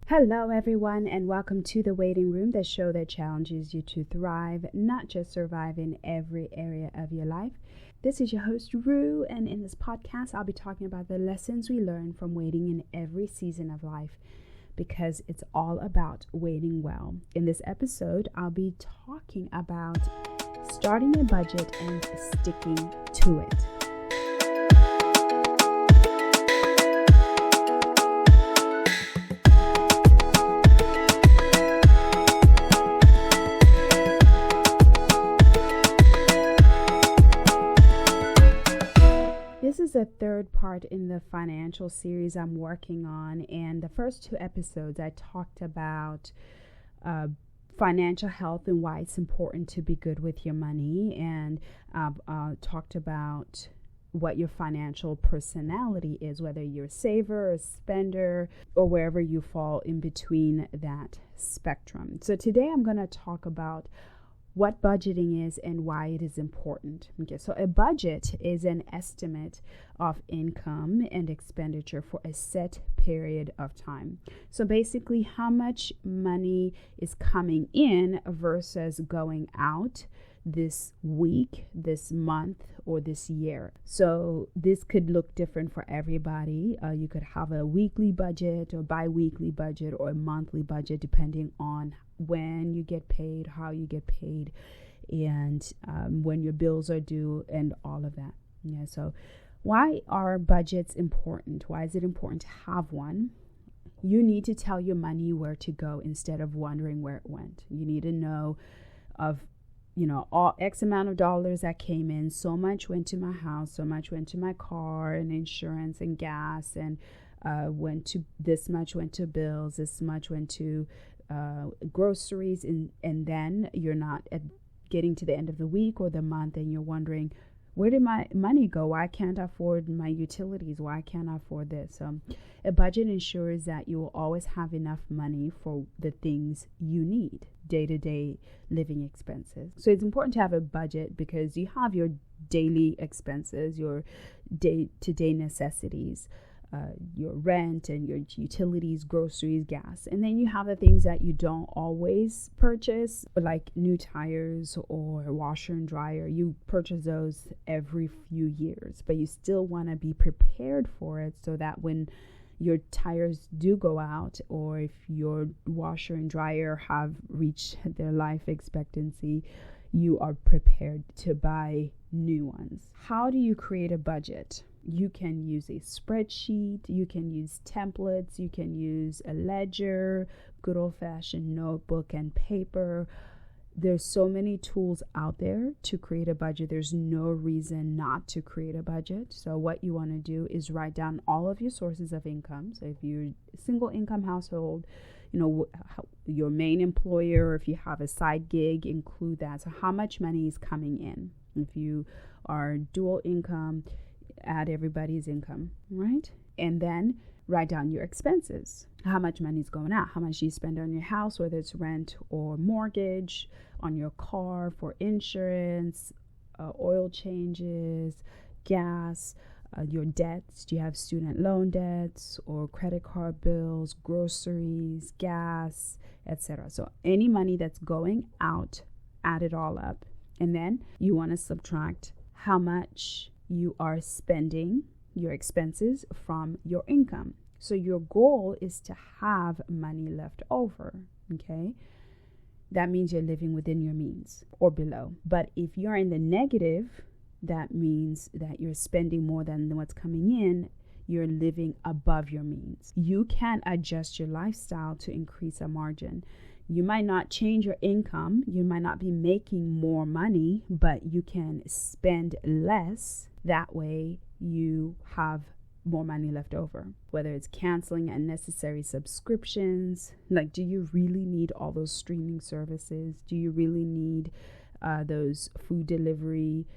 Hello, everyone, and welcome to the Waiting Room, the show that challenges you to thrive, not just survive in every area of your life. This is your host, Ruem, and in this podcast, I'll be talking about the lessons we learn from waiting in every season of life, because it's all about waiting well. In this episode, I'll be talking about starting a budget and sticking to it. This is the third part in the financial series I'm working on, and the first two episodes I talked about financial health and why it's important to be good with your money, and talked about what your financial personality is, whether you're a saver, a spender, or wherever you fall in between that spectrum. So today I'm going to talk about what budgeting is and why it is important. Okay, so a budget is an estimate of income and expenditure for a set period of time. So basically, how much money is coming in versus going out this week, this month, or this year. So this could look different for everybody. You could have a weekly budget or bi-weekly budget or a monthly budget, depending on when you get paid, how you get paid, and when your bills are due, and all of that. Yeah. So why are budgets important? Why is it important to have one? You need to tell your money where to go instead of wondering where it went. You need to know of all X amount of dollars that came in, so much went to my house, so much went to my car and insurance and gas, and this much went to bills, this much went to groceries, and then you're not getting to the end of the week or the month and you're wondering, where did my money go? Why can't I afford my utilities? Why can't I afford this? A budget ensures that you will always have enough money for the things you need, day-to-day living expenses. So it's important to have a budget because you have your daily expenses, your day-to-day necessities, your rent and your utilities, groceries, gas. And then you have the things that you don't always purchase, like new tires or washer and dryer. You purchase those every few years, but you still want to be prepared for it so that when your tires do go out, or if your washer and dryer have reached their life expectancy, you are prepared to buy new ones. How do you create a budget? You can use a spreadsheet, you can use templates, you can use a ledger, good old-fashioned notebook and paper. There's so many tools out there to create a budget. There's no reason not to create a budget. So what you want to do is write down all of your sources of income. So if you're a single income household, your main employer, if you have a side gig, include that. So how much money is coming in? If you are dual income, add everybody's income, right? And then write down your expenses. How much money is going out? How much do you spend on your house, whether it's rent or mortgage, on your car for insurance, oil changes, gas, your debts. Do you have student loan debts or credit card bills, groceries, gas, etc.? So any money that's going out, add it all up. And then you want to subtract how much you are spending, your expenses, from your income. So your goal is to have money left over, okay? That means you're living within your means or below. But if you're in the negative, that means that you're spending more than what's coming in. You're living above your means. You can adjust your lifestyle to increase a margin. You might not change your income. You might not be making more money, but you can spend less. That way you have more money left over. Whether it's canceling unnecessary subscriptions, like, do you really need all those streaming services? Do you really need those food delivery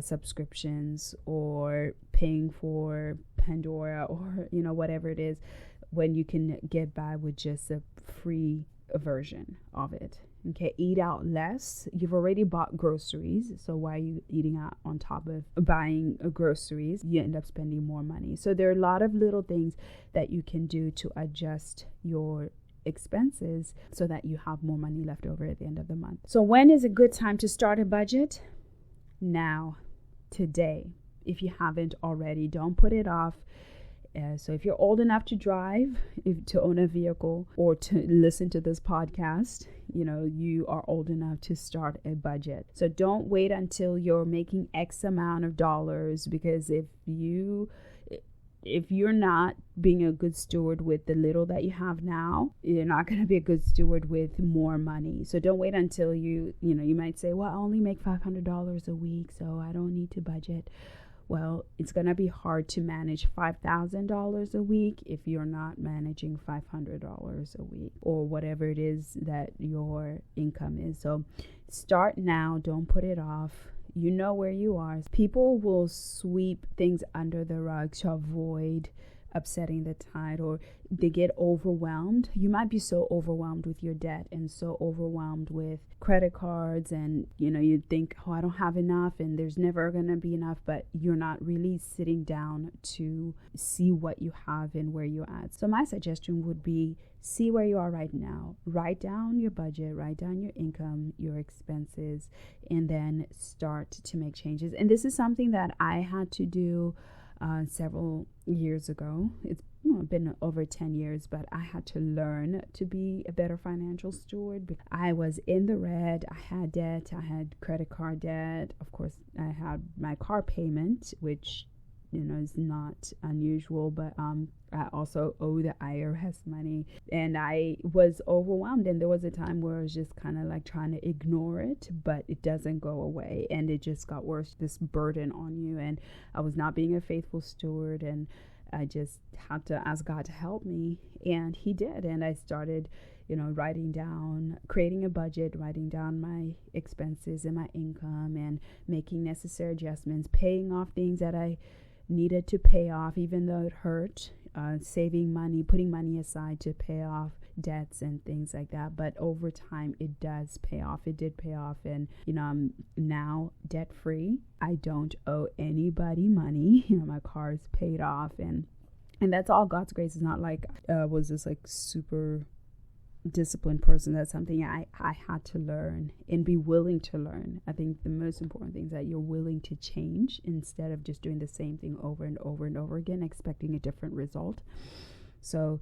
subscriptions, or paying for Pandora, or whatever it is, when you can get by with just a free version of it? Okay, eat out less. You've already bought groceries, so why are you eating out on top of buying groceries? You end up spending more money. So there are a lot of little things that you can do to adjust your expenses so that you have more money left over at the end of the month. So when is a good time to start a budget? Now, today. If you haven't already, don't put it off. So if you're old enough to drive, to own a vehicle, or to listen to this podcast, you are old enough to start a budget. So don't wait until you're making X amount of dollars, because if you're not being a good steward with the little that you have now, you're not going to be a good steward with more money. So don't wait until you might say, well, I only make $500 a week, so I don't need to budget. Well, it's going to be hard to manage $5,000 a week if you're not managing $500 a week, or whatever it is that your income is. So start now. Don't put it off. You know where you are. People will sweep things under the rug to avoid upsetting the tide, or they get overwhelmed. You might be so overwhelmed with your debt and so overwhelmed with credit cards, and you think, oh, I don't have enough and there's never going to be enough, but you're not really sitting down to see what you have and where you're at. So my suggestion would be, see where you are right now. Write down your budget, write down your income, your expenses, and then start to make changes. And this is something that I had to do several years ago. It's been over 10 years, but I had to learn to be a better financial steward. I was in the red. I had debt. I had credit card debt. Of course, I had my car payment, which is not unusual, but I also owe the IRS money, and I was overwhelmed. And there was a time where I was just kind of like trying to ignore it, but it doesn't go away, and it just got worse, this burden on you. And I was not being a faithful steward, and I just had to ask God to help me, and He did. And I started writing down, creating a budget, writing down my expenses and my income, and making necessary adjustments, paying off things that I needed to pay off, even though it hurt, saving money, putting money aside to pay off debts and things like that. But over time, it does pay off. It did pay off. And, I'm now debt free. I don't owe anybody money. My car is paid off, and that's all God's grace. It's not like was this like super disciplined person. That's something I had to learn and be willing to learn. I think the most important thing is that you're willing to change instead of just doing the same thing over and over and over again, expecting a different result. So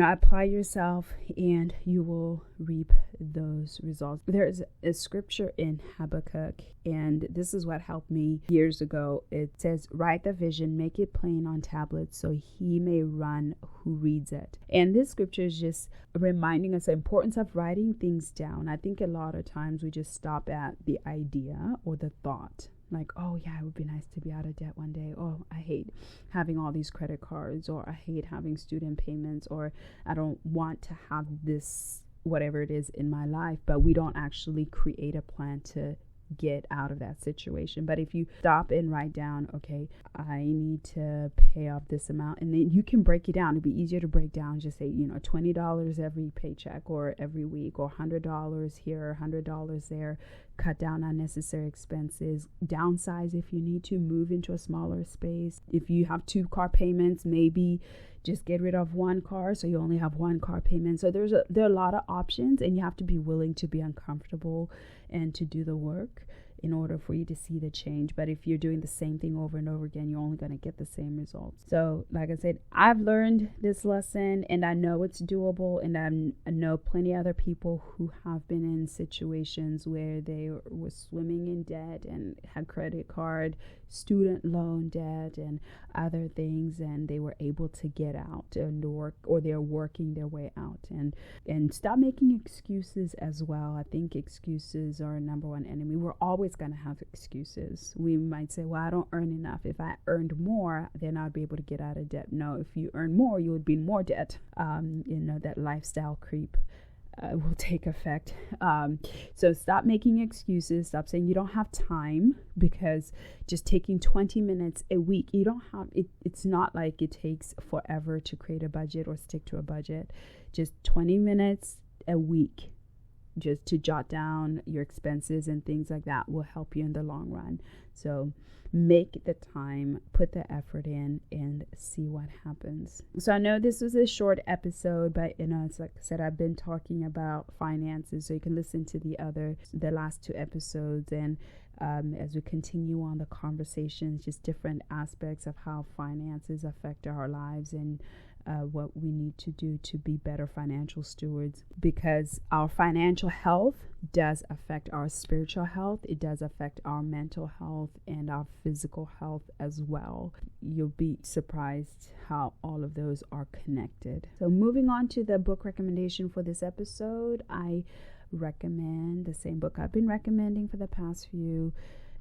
apply yourself and you will reap those results. There's a scripture in Habakkuk, and this is what helped me years ago. It says, write the vision, make it plain on tablets so he may run who reads it. And this scripture is just reminding us the importance of writing things down. I think a lot of times we just stop at the idea or the thought. Like, oh yeah, it would be nice to be out of debt one day. Oh, I hate having all these credit cards, or I hate having student payments, or I don't want to have this, whatever it is in my life. But we don't actually create a plan to get out of that situation. But if you stop and write down, okay, I need to pay off this amount, and then you can break it down. It'd be easier to break down, just say, $20 every paycheck or every week, or $100 here, $100 there. Cut down unnecessary expenses, downsize if you need to, move into a smaller space. If you have 2 car payments, maybe just get rid of 1 car so you only have 1 car payment. So there are a lot of options, and you have to be willing to be uncomfortable and to do the work in order for you to see the change. But if you're doing the same thing over and over again, you're only going to get the same results. So like I said, I've learned this lesson, and I know it's doable, and I know plenty of other people who have been in situations where they were swimming in debt and had credit card, student loan debt, and other things, and they were able to get out and work, or they're working their way out. And stop making excuses as well. I think excuses are our number one enemy. We're always going to have excuses. We might say, well, I don't earn enough. If I earned more, then I'd be able to get out of debt. No, if you earn more, you would be in more debt. That lifestyle creep will take effect. So stop making excuses. Stop saying you don't have time, because just taking 20 minutes a week, you don't have it. It's not like it takes forever to create a budget or stick to a budget. Just 20 minutes a week just to jot down your expenses and things like that will help you in the long run. So make the time, put the effort in, and see what happens. So I know this was a short episode, but it's like I said, I've been talking about finances, so you can listen to the last 2 episodes, and as we continue on the conversations, just different aspects of how finances affect our lives and what we need to do to be better financial stewards, because our financial health does affect our spiritual health. It does affect our mental health and our physical health as well. You'll be surprised how all of those are connected. So moving on to the book recommendation for this episode, I recommend the same book I've been recommending for the past few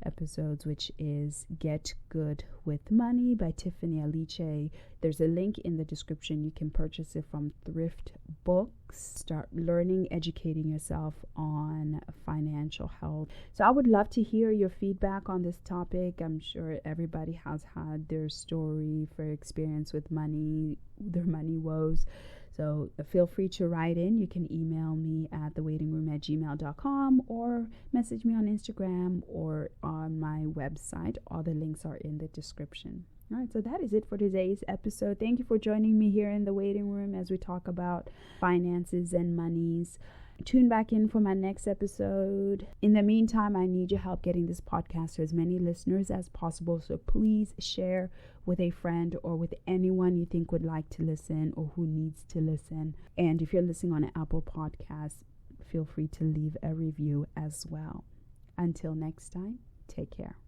episodes, which is Get Good with Money by Tiffany Aliche. There's a link in the description. You can purchase it from Thrift Books. Start learning, educating yourself on financial health. So I would love to hear your feedback on this topic. I'm sure everybody has had their story for experience with money, their money woes. So feel free to write in. You can email me at thewaitingroom@gmail.com or message me on Instagram or on my website. All the links are in the description. All right, so that is it for today's episode. Thank you for joining me here in the waiting room as we talk about finances and monies. Tune back in for my next episode. In the meantime, I need your help getting this podcast to as many listeners as possible. So please share with a friend or with anyone you think would like to listen or who needs to listen. And if you're listening on an Apple Podcast, feel free to leave a review as well. Until next time, take care.